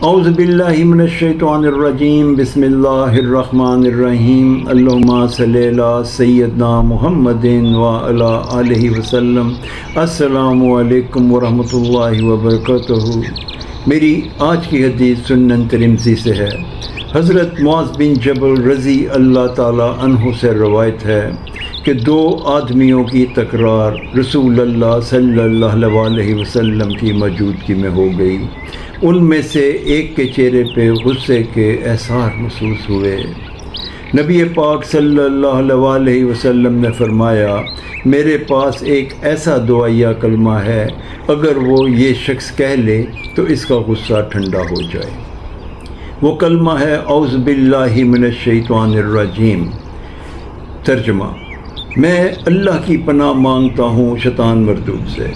اعوذ باللہ من الشیطان الرجیم، بسم اللہ الرحمن الرحیم، اللہم صلی علی سیدنا محمد وعلی آلہ وسلم۔ السلام علیکم ورحمۃ اللہ وبرکاتہ۔ میری آج کی حدیث سنن ترمذی سے ہے۔ حضرت معاذ بن جبل رضی اللہ تعالی عنہ سے روایت ہے کہ دو آدمیوں کی تکرار رسول اللہ صلی اللہ علیہ وسلم کی موجودگی میں ہو گئی۔ ان میں سے ایک کے چہرے پہ غصے کے احسار محسوس ہوئے۔ نبی پاک صلی اللہ علیہ وسلم نے فرمایا، میرے پاس ایک ایسا دعائیہ کلمہ ہے، اگر وہ یہ شخص کہہ لے تو اس کا غصہ ٹھنڈا ہو جائے۔ وہ کلمہ ہے اعوذ باللہ من الشیطان الرجیم۔ ترجمہ: میں اللہ کی پناہ مانگتا ہوں شیطان مردود سے۔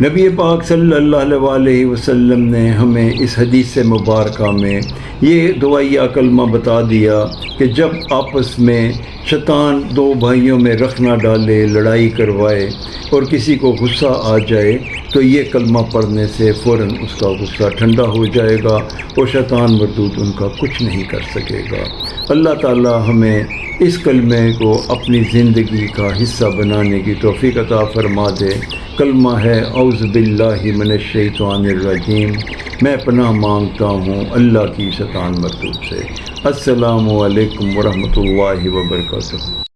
نبی پاک صلی اللہ علیہ وسلم نے ہمیں اس حدیث مبارکہ میں یہ دعائیہ کلمہ بتا دیا کہ جب آپس میں شیطان دو بھائیوں میں رخ نہ ڈالے، لڑائی کروائے اور کسی کو غصہ آ جائے تو یہ کلمہ پڑھنے سے فوراً اس کا غصہ ٹھنڈا ہو جائے گا اور شیطان مردود ان کا کچھ نہیں کر سکے گا۔ اللہ تعالی ہمیں اس کلمے کو اپنی زندگی کا حصہ بنانے کی توفیق عطا فرما دے۔ کلمہ ہے اعوذ باللہ من الشیطان الرجیم، میں پناہ مانگتا ہوں اللہ کی شیطان مردود سے۔ السلام علیکم ورحمۃ اللہ وبرکاتہ۔